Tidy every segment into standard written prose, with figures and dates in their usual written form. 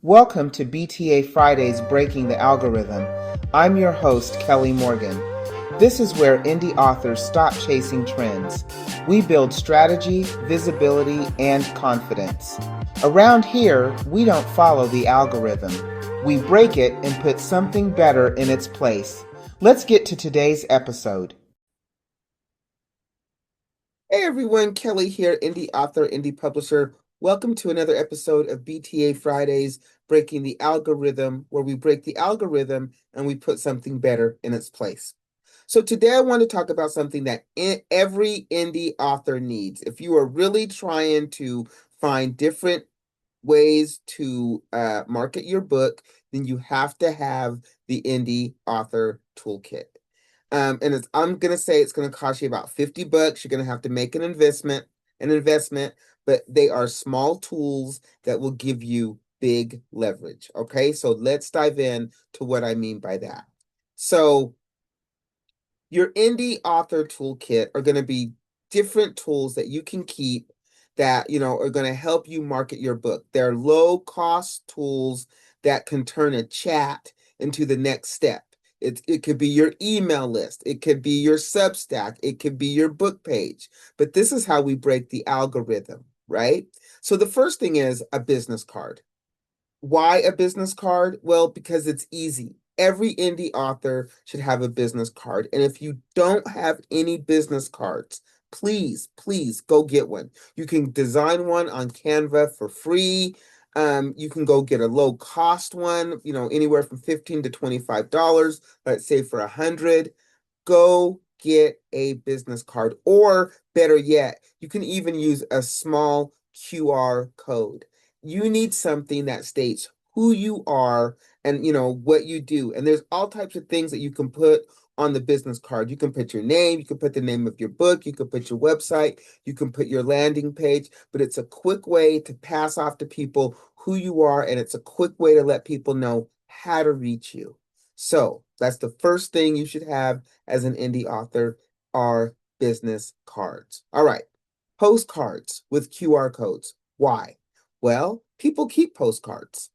Welcome to BTA Fridays Breaking the Algorithm. I'm your host, Kelly Morgan. This is where indie authors stop chasing trends. We build strategy, visibility, and confidence. Around here, we don't follow the algorithm. We break it and put something better in its place. Let's get to today's episode. Hey everyone, Kelly here, indie author, indie publisher. Welcome to another episode of BTA Fridays, Breaking the Algorithm, where we break the algorithm and we put something better in its place. So today I want to talk about something that every indie author needs. If you are really trying to find different ways to market your book, then you have to have the Indie Author Toolkit. I'm gonna say it's gonna cost you about $50. You're gonna have to make an investment, but they are small tools that will give you big leverage. Okay, so let's dive in to what I mean by that. So your indie author toolkit are going to be different tools that you can keep that are going to help you market your book. They're low cost tools that can turn a chat into the next step. It could be your email list, it could be your Substack, it could be your book page. But this is how we break the algorithm, right? So the first thing is a business card. Why a business card? Well, because it's easy. Every indie author should have a business card. And if you don't have any business cards, please go get one. You can design one on Canva for free. You can go get a low cost one, anywhere from $15 to $25. Let's say for 100. Go get a business card, or better yet, you can even use a small QR code. You need something that states who you are and what you do. And there's all types of things that you can put on the business card. You can put your name, you can put the name of your book, you can put your website, you can put your landing page, but it's a quick way to pass off to people who you are, and it's a quick way to let people know how to reach you. So that's the first thing you should have as an indie author, are business cards. All right, postcards with QR codes. Why? Well, people keep postcards.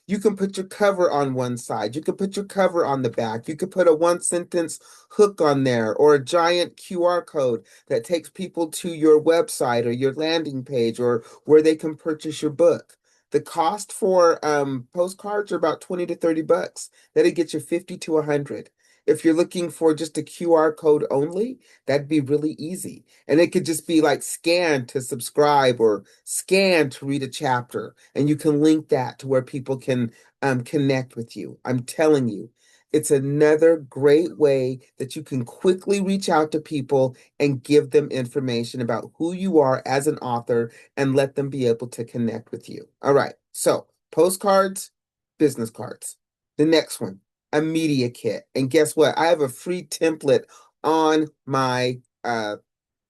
You can put your cover on one side. You can put your cover on the back. You could put a one sentence hook on there, or a giant QR code that takes people to your website or your landing page, or where they can purchase your book. The cost for postcards are about 20 to 30 bucks. That'll get you 50 to 100. If you're looking for just a QR code only, that'd be really easy. And it could just be like scan to subscribe or scan to read a chapter. And you can link that to where people can connect with you. I'm telling you, it's another great way that you can quickly reach out to people and give them information about who you are as an author and let them be able to connect with you. All right, so postcards, business cards. The next one, a media kit. And guess what? I have a free template on my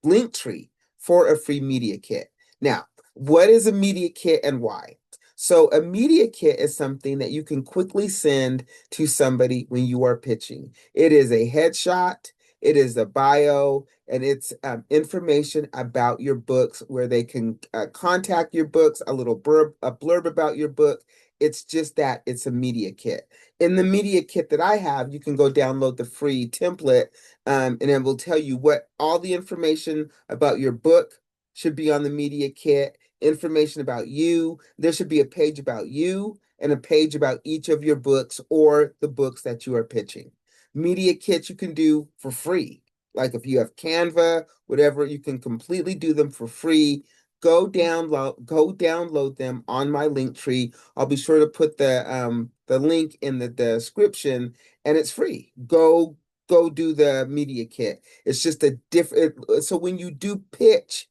link tree for a free media kit. Now, what is a media kit and why? So a media kit is something that you can quickly send to somebody when you are pitching. It is a headshot, it is a bio, and it's information about your books, where they can contact your books, a blurb about your book. It's just that it's a media kit. In the media kit that I have, you can go download the free template, and it will tell you what all the information about your book should be on the media kit, information about you. There should be a page about you and a page about each of your books or the books that you are pitching. Media kits you can do for free. Like if you have Canva, whatever, you can completely do them for free. Go download them on my link tree. I'll be sure to put the link in the description, and it's free. Go do the media kit. It's just a different. So when you do pitch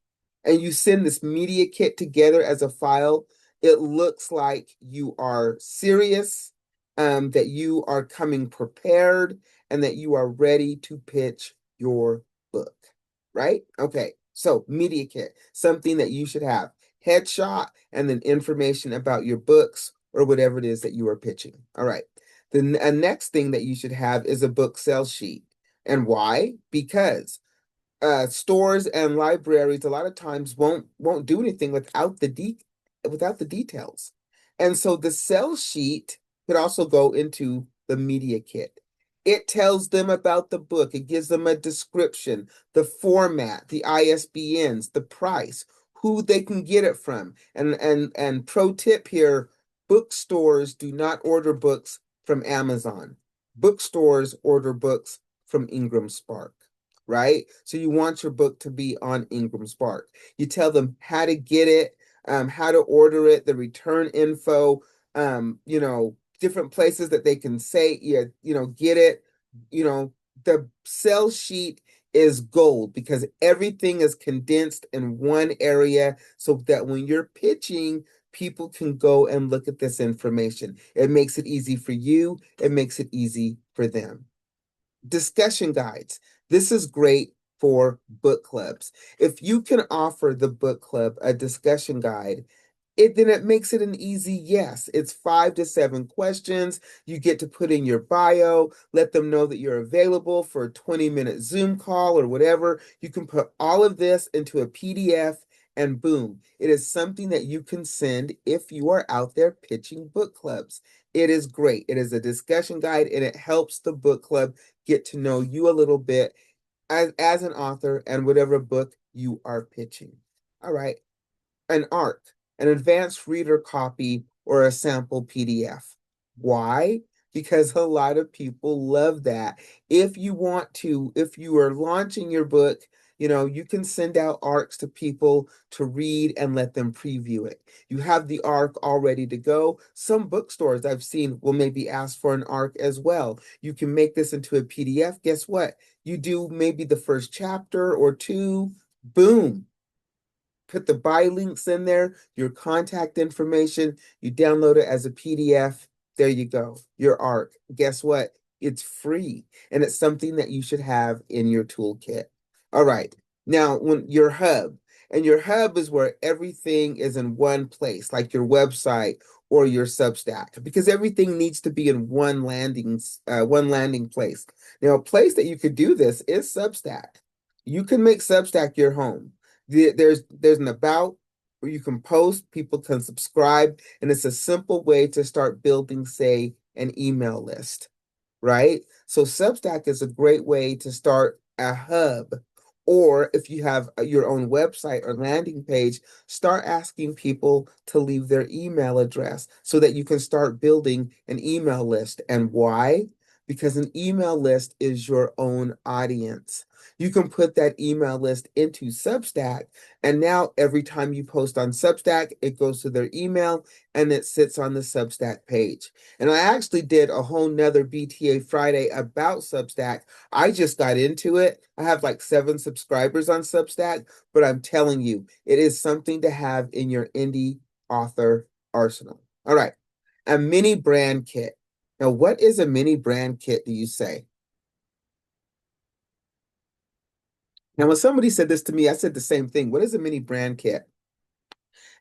and you send this media kit together as a file, it looks like you are serious, that you are coming prepared, and that you are ready to pitch your book, right? Okay, so media kit, something that you should have. Headshot, and then information about your books or whatever it is that you are pitching. All right. The next thing that you should have is a book sales sheet. And why? Because stores and libraries a lot of times won't do anything without the details. And so the sell sheet could also go into the media kit. It tells them about the book. It gives them a description, the format, the ISBNs, the price, who they can get it from. And pro tip here, bookstores do not order books from Amazon. Bookstores order books from Ingram Spark, right? So you want your book to be on Ingram Spark. You tell them how to get it, how to order it, the return info, different places that they can say, yeah, get it. The sell sheet is gold because everything is condensed in one area so that when you're pitching, people can go and look at this information. It makes it easy for you, it makes it easy for them. Discussion guides. This is great for book clubs. If you can offer the book club a discussion guide, then it makes it an easy yes. It's 5 to 7 questions. You get to put in your bio, let them know that you're available for a 20-minute Zoom call or whatever. You can put all of this into a PDF and boom, it is something that you can send if you are out there pitching book clubs. It is great. It is a discussion guide and it helps the book club get to know you a little bit as an author and whatever book you are pitching. All right. An ARC, an advanced reader copy, or a sample PDF. Why? Because a lot of people love that. If you are launching your book, you can send out ARCs to people to read and let them preview it. You have the ARC all ready to go. Some bookstores I've seen will maybe ask for an ARC as well. You can make this into a PDF. Guess what? You do maybe the first chapter or two, boom, put the buy links in there, your contact information, you download it as a PDF. There you go, your ARC. Guess what? It's free and it's something that you should have in your toolkit. All right. Now, when your hub is where everything is in one place, like your website or your Substack, because everything needs to be in one landing place. Now, a place that you could do this is Substack. You can make Substack your home. There's an about where you can post, people can subscribe, and it's a simple way to start building, say, an email list, right? So Substack is a great way to start a hub. Or if you have your own website or landing page, start asking people to leave their email address so that you can start building an email list. And why? Because an email list is your own audience. You can put that email list into Substack, and now every time you post on Substack, it goes to their email and it sits on the Substack page. And I actually did a whole nother BTA Friday about Substack. I just got into it. I have like 7 subscribers on Substack, but I'm telling you, it is something to have in your indie author arsenal. All right, a mini brand kit. Now, what is a mini brand kit, do you say? Now, when somebody said this to me, I said the same thing. What is a mini brand kit?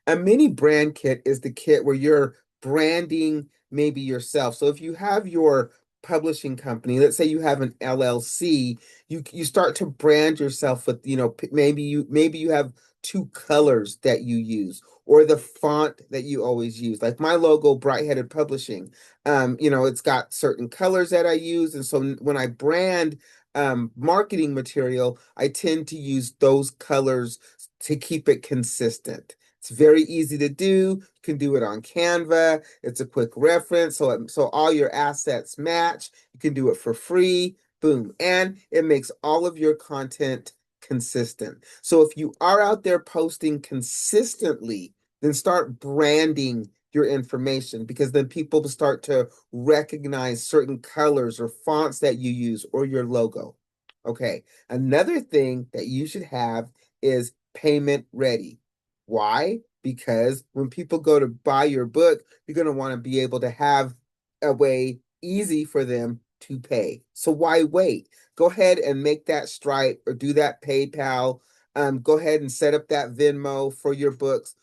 A mini brand kit is the kit where you're branding maybe yourself. So if you have your publishing company, let's say you have an LLC, you start to brand yourself with, maybe you have 2 colors that you use or the font that you always use. Like my logo, Bright Headed Publishing, it's got certain colors that I use. And so when I brand marketing material, I tend to use those colors to keep it consistent. It's very easy to do. You can do it on Canva. It's a quick reference. So all your assets match. You can do it for free. Boom. And it makes all of your content consistent. So if you are out there posting consistently, then start branding your information because then people will start to recognize certain colors or fonts that you use or your logo. Okay. Another thing that you should have is payment ready. Why? Because when people go to buy your book, you're going to want to be able to have a way easy for them to pay. So why wait? Go ahead and make that Stripe or do that PayPal. Go ahead and set up that Venmo for your books.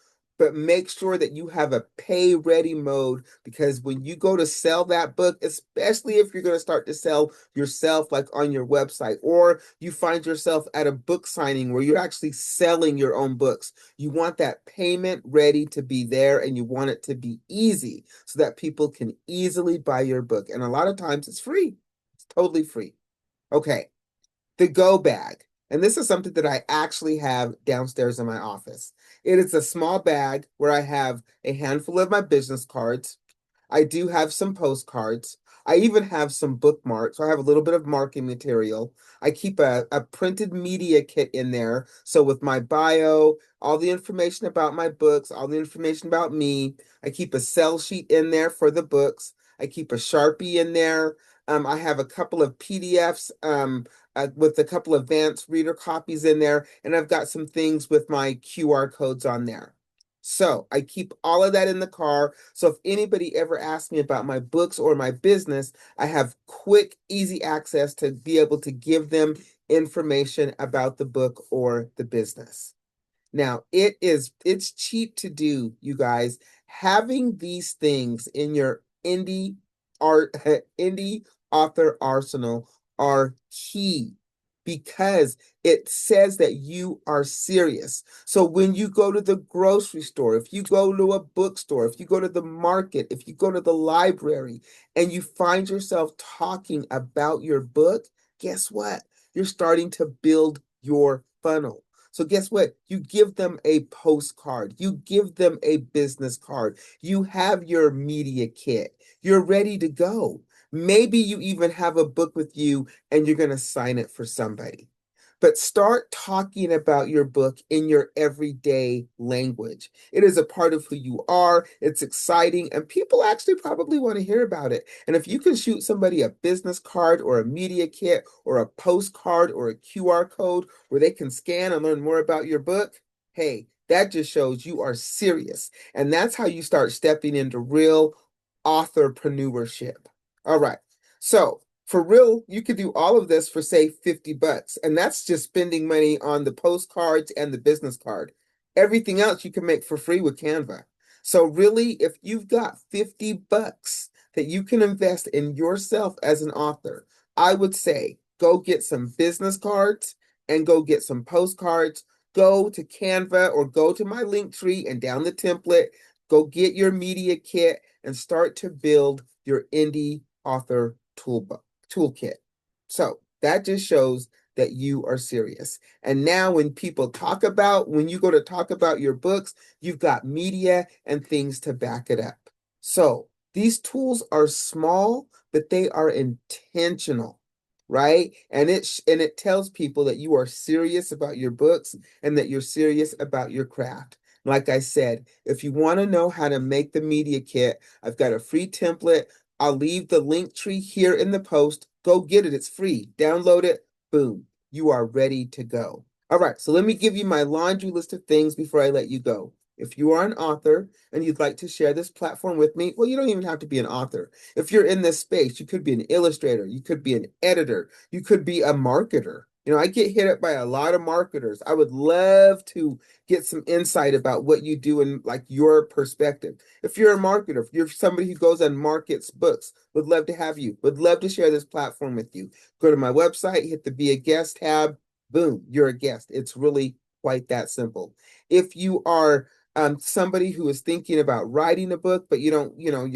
but make sure that you have a pay ready mode, because when you go to sell that book, especially if you're going to start to sell yourself, like on your website, or you find yourself at a book signing where you're actually selling your own books, you want that payment ready to be there, and you want it to be easy so that people can easily buy your book. And a lot of times it's free, it's totally free. Okay, the go bag. And this is something that I actually have downstairs in my office. It is a small bag where I have a handful of my business cards. I do have some postcards. I even have some bookmarks. So I have a little bit of marking material. I keep a printed media kit in there. So with my bio, all the information about my books, all the information about me. I keep a sell sheet in there for the books. I keep a Sharpie in there. I have a couple of PDFs with a couple of advanced reader copies in there, and I've got some things with my QR codes on there. So I keep all of that in the car. So if anybody ever asks me about my books or my business, I have quick, easy access to be able to give them information about the book or the business. Now, it's cheap to do, you guys. Having these things in your art indie author arsenal are key, because it says that you are serious. So when you go to the grocery store, if you go to a bookstore, if you go to the market, if you go to the library, and you find yourself talking about your book, guess what? You're starting to build your funnel. So guess what? You give them a postcard. You give them a business card. You have your media kit. You're ready to go. Maybe you even have a book with you and you're going to sign it for somebody. But start talking about your book in your everyday language. It is a part of who you are. It's exciting, and people actually probably want to hear about it. And if you can shoot somebody a business card or a media kit or a postcard or a QR code where they can scan and learn more about your book, hey, that just shows you are serious. And that's how you start stepping into real authorpreneurship. All right. So for real, you could do all of this for say $50, and that's just spending money on the postcards and the business card. Everything else you can make for free with Canva. So really, if you've got $50 that you can invest in yourself as an author, I would say go get some business cards and go get some postcards. Go to Canva or go to my link tree and down the template. Go get your media kit and start to build your indie author toolkit. So that just shows that you are serious. And now when you go to talk about your books, you've got media and things to back it up. So these tools are small, but they are intentional, right? And it tells people that you are serious about your books and that you're serious about your craft. Like I said, if you want to know how to make the media kit, I've got a free template. I'll leave the link tree here in the post. Go get it. It's free. Download it. Boom. You are ready to go. All right. So let me give you my laundry list of things before I let you go. If you are an author and you'd like to share this platform with me, well, you don't even have to be an author. If you're in this space, you could be an illustrator, you could be an editor, you could be a marketer. I get hit up by a lot of marketers. I would love to get some insight about what you do and like your perspective. If you're a marketer, if you're somebody who goes and markets books, would love to have you. Would love to share this platform with you. Go to my website, hit the Be a Guest tab. Boom, you're a guest. It's really quite that simple. If you are somebody who is thinking about writing a book, but you're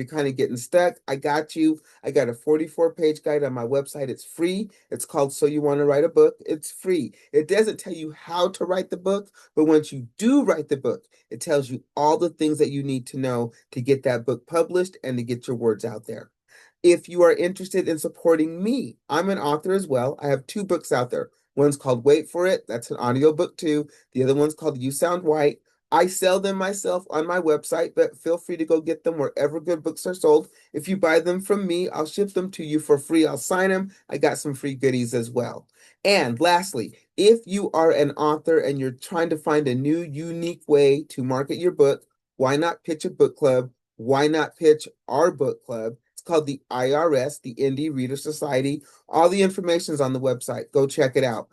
kind of getting stuck, I got you. I got a 44-page guide on my website. It's free. It's called So You Want to Write a Book. It's free. It doesn't tell you how to write the book, but once you do write the book, it tells you all the things that you need to know to get that book published and to get your words out there. If you are interested in supporting me, I'm an author as well. I have two books out there. One's called Wait for It. That's an audiobook too. The other one's called You Sound White. I sell them myself on my website, but feel free to go get them wherever good books are sold. If you buy them from me, I'll ship them to you for free. I'll sign them. I got some free goodies as well. And lastly, if you are an author and you're trying to find a new, unique way to market your book, why not pitch a book club? Why not pitch our book club? It's called the IRS, the Indie Reader Society. All the information is on the website. Go check it out.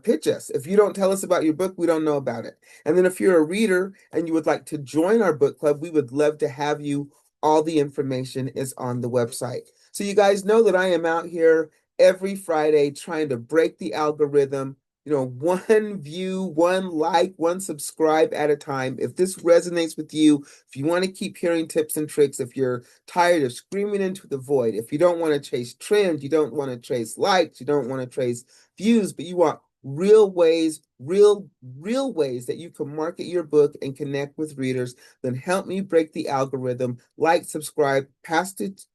pitch us. If you don't tell us about your book, we don't know about it. And then if you're a reader and you would like to join our book club, we would love to have you. All the information is on the website. So you guys know that I am out here every Friday trying to break the algorithm, one view, one like, one subscribe at a time. If this resonates with you, if you want to keep hearing tips and tricks, if you're tired of screaming into the void, if you don't want to chase trends, you don't want to chase likes, you don't want to chase views, but you want real ways, real ways that you can market your book and connect with readers, then help me break the algorithm. Like, subscribe, pass this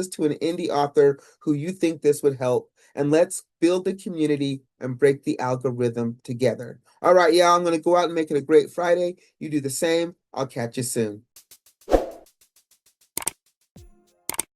to an indie author who you think this would help, and let's build a community and break the algorithm together. All right, y'all, I'm going to go out and make it a great Friday. You do the same. I'll catch you soon.